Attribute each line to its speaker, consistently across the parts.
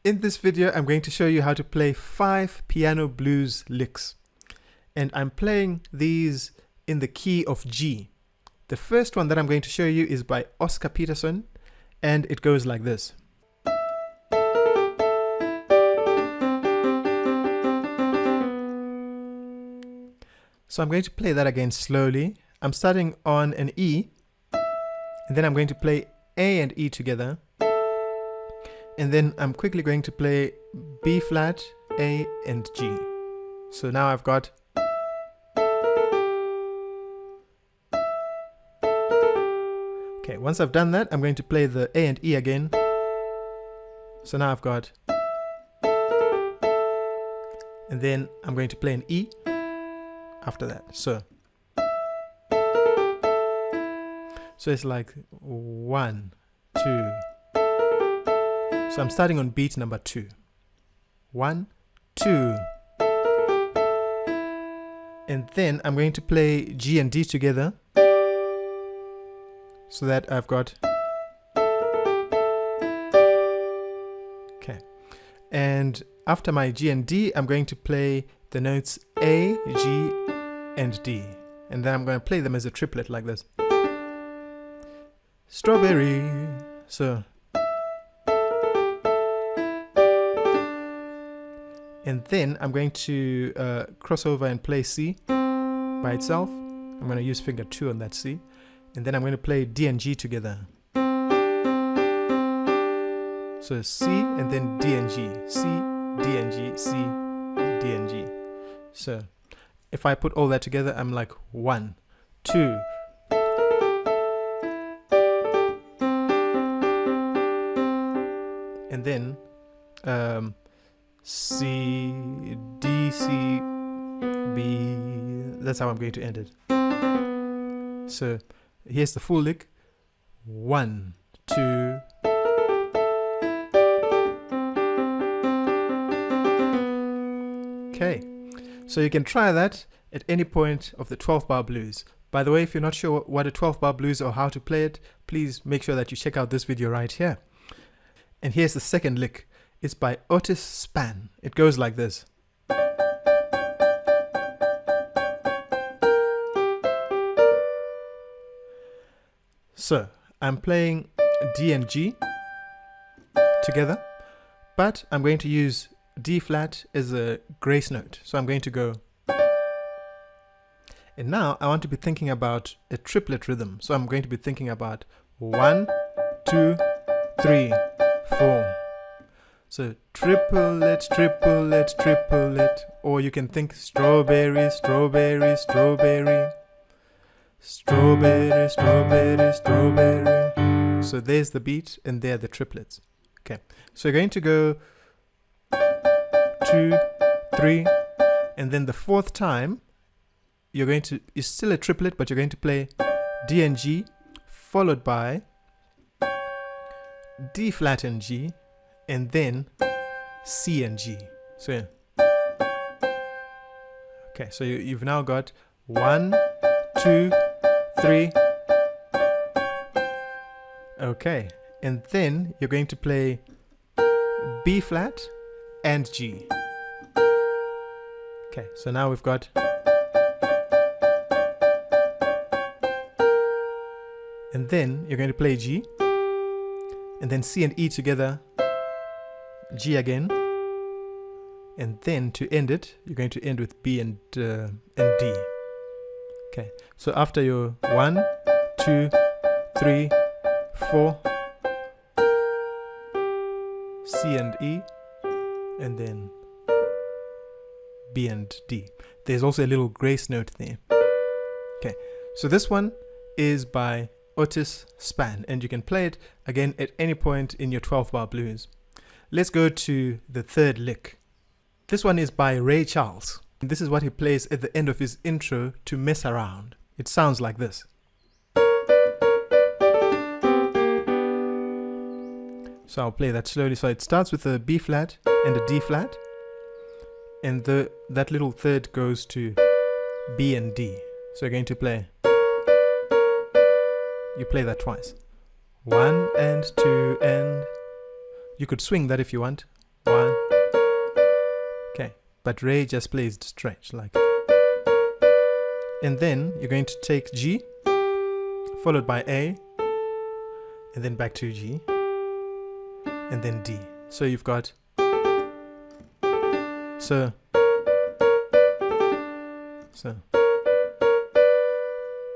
Speaker 1: In this video, I'm going to show you how to play 5 piano blues licks. And I'm playing these in the key of G. The first one that I'm going to show you is by Oscar Peterson, and it goes like this. So I'm going to play that again slowly. I'm starting on an E, and then I'm going to play A and E together. And then I'm quickly going to play B flat, A and G. So now I've got okay, once I've done that, I'm going to play the A and E again. So now I've got, and then I'm going to play an E after that. So it's like 1, 2. So I'm starting on beat number 2. 1, 2. And then I'm going to play G and D together, so that I've got, okay. And after my G and D, I'm going to play the notes A, G, and D. And then I'm going to play them as a triplet like this. Strawberry. So. And then I'm going to cross over and play C by itself. I'm going to use finger 2 on that C. And then I'm going to play D and G together. So C and then D and G. C, D and G, C, D and G. So if I put all that together, I'm like 1, 2. And then C, D, C, B. That's how I'm going to end it. So here's the full lick. 1, 2. Okay. So you can try that at any point of the 12-bar blues. By the way, if you're not sure what a 12-bar blues or how to play it, please make sure that you check out this video right here. And here's the second lick. It's by Otis Spann. It goes like this. So I'm playing D and G together, but I'm going to use D flat as a grace note. So I'm going to go. And now I want to be thinking about a triplet rhythm. So I'm going to be thinking about 1, 2, 3, 4. So triplet, triplet, triplet. Or you can think strawberry, strawberry, strawberry. Strawberry, strawberry, strawberry. So there's the beat and there are the triplets. Okay. So you're going to go 2, 3. And then the fourth time, it's still a triplet, but you're going to play D and G, followed by D flat and G, and then C and G. So yeah. Okay, so you've now got 1, 2, 3. Okay, and then you're going to play B flat and G. Okay, so now we've got, and then you're going to play G, and then C and E together, G again, and then to end it, you're going to end with B and D. Okay, so after your 1, 2, 3, 4, C and E, and then B and D. There's also a little grace note there. Okay, so this one is by Otis Spann, and you can play it again at any point in your 12-bar blues. Let's go to the third lick. This one is by Ray Charles. This is what he plays at the end of his intro to Mess Around. It sounds like this. So I'll play that slowly. So it starts with a B flat and a D flat, and that little third goes to B and D. So you're going to play. You play that twice. 1 and 2 and. You could swing that if you want. but Ray just plays straight like. And then you're going to take G, followed by A, and then back to G, and then D. So you've got so.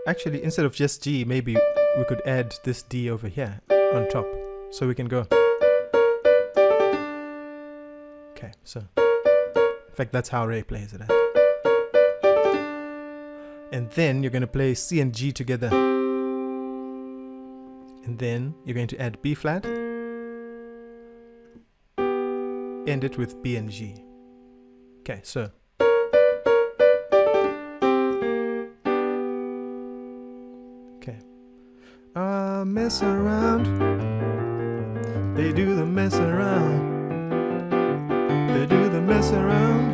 Speaker 1: Actually, instead of just G, maybe we could add this D over here on top. So we can go. Okay, so in fact that's how Ray plays it. And then you're going to play C and G together. And then you're going to add B flat. End it with B and G. Okay, so. Okay. Mess around. They do the mess around. They do the mess around.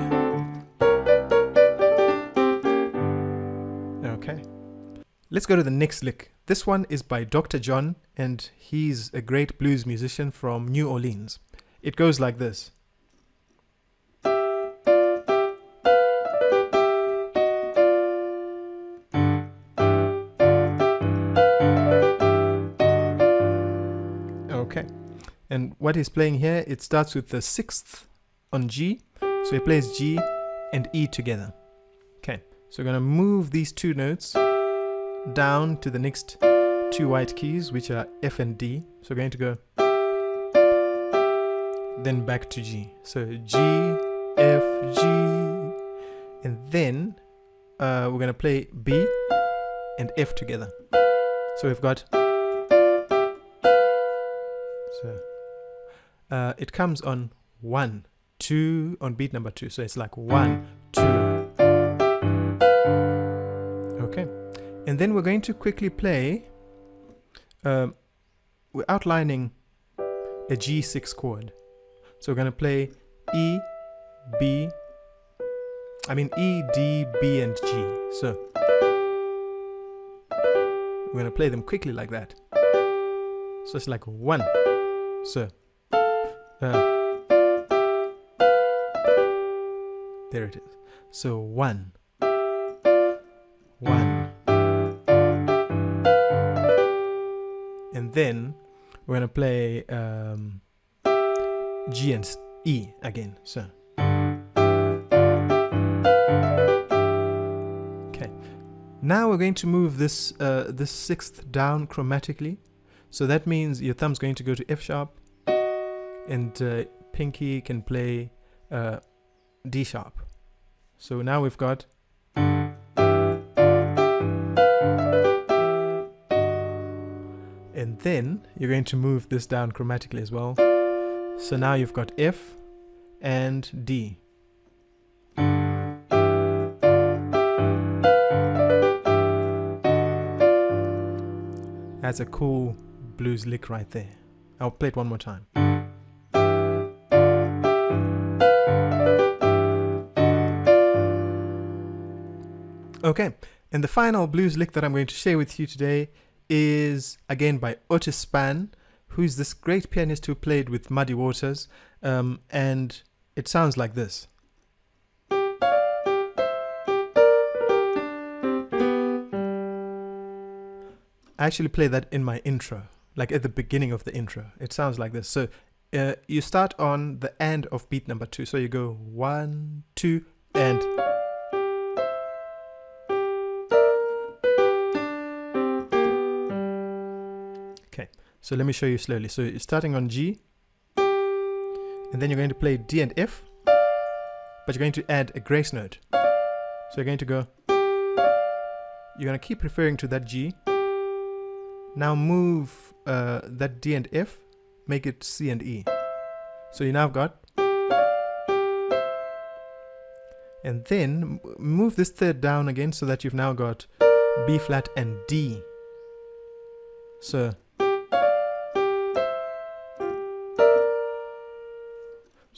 Speaker 1: Okay. Let's go to the next lick. This one is by Dr. John, and he's a great blues musician from New Orleans. It goes like this. Okay. And what he's playing here, it starts with the 6th on G. So he plays G and E together. Okay. So we're going to move these two notes down to the next two white keys, which are F and D. So we're going to go then back to G. So G, F, G, and then we're going to play B and F together. So we've got, so it comes on 1, 2 on beat number 2. So it's like 1, 2. Okay. And then we're going to quickly play, we're outlining a G6 chord. So we're going to play E, D, B, and G. So we're going to play them quickly like that. So it's like 1. So there it is. So 1, 1. And then we're going to play G and E again. So okay. Now we're going to move this this 6th down chromatically. So that means your thumb's going to go to F sharp, and pinky can play D sharp. So now we've got, and then you're going to move this down chromatically as well. So now you've got F and D. That's a cool blues lick right there. I'll play it one more time. Okay, and the final blues lick that I'm going to share with you today is again by Otis Spann, who's this great pianist who played with Muddy Waters, and it sounds like this. I actually play that in my intro, like at the beginning of the intro. It sounds like this. So you start on the end of beat number 2. So you go 1, 2, and okay. So let me show you slowly. So you're starting on G, and then you're going to play D and F, but you're going to add a grace note. So you're going to go, you're going to keep referring to that G. Now move that D and F, make it C and E. So you now got, and then move this 3rd down again so that you've now got B flat and D. So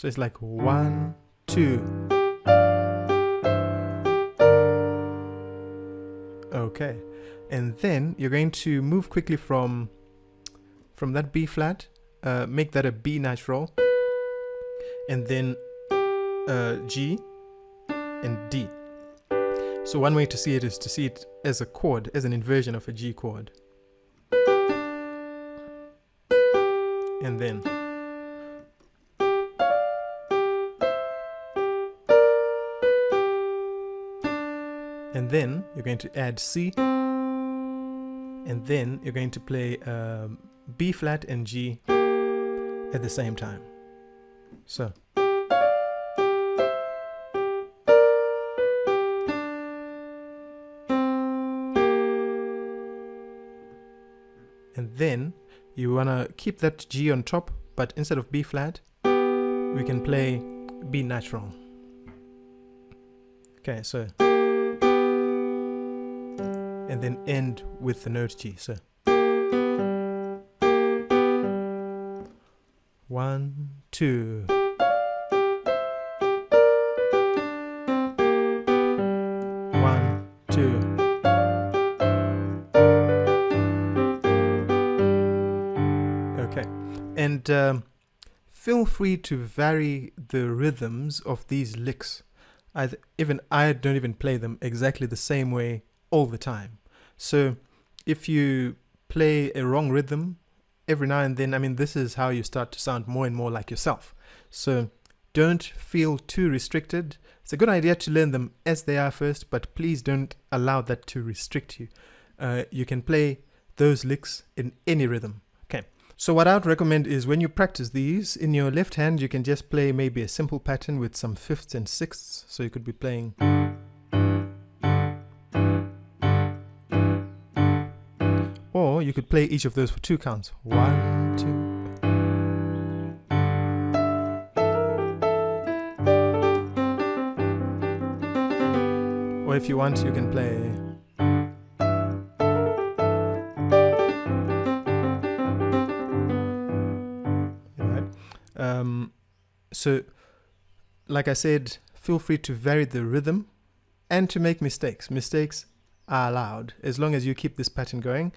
Speaker 1: it's like 1, 2. Okay. And then you're going to move quickly from that B flat, make that a B natural, and then G, and D. So one way to see it is to see it as a chord, as an inversion of a G chord. And then you're going to add C, and then you're going to play B flat and G at the same time. So and then you want to keep that G on top, but instead of B flat, we can play B natural. Okay, so, and then end with the note G. So 1, 2. 1, 2. Okay, and feel free to vary the rhythms of these licks. I don't even play them exactly the same way all the time. So if you play a wrong rhythm every now and then, I mean, this is how you start to sound more and more like yourself. So don't feel too restricted. It's a good idea to learn them as they are first, but please don't allow that to restrict you. You can play those licks in any rhythm. Okay. So what I would recommend is when you practice these, in your left hand, you can just play maybe a simple pattern with some fifths and sixths. So you could be playing. Or you could play each of those for 2 counts. 1, 2. Or if you want, you can play. So, like I said, feel free to vary the rhythm and to make mistakes. Mistakes are allowed. As long as you keep this pattern going,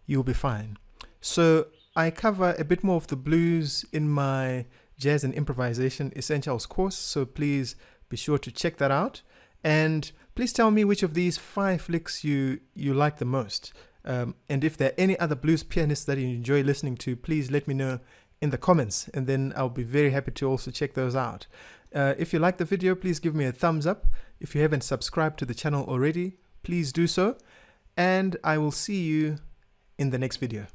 Speaker 1: you'll be fine. So I cover a bit more of the blues in my Jazz and Improvisation Essentials course, so please be sure to check that out. And please tell me which of these 5 licks you like the most. And if there are any other blues pianists that you enjoy listening to, please let me know in the comments, and then I'll be very happy to also check those out. If you like the video, please give me a thumbs up. If you haven't subscribed to the channel already, please do so. And I will see you in the next video.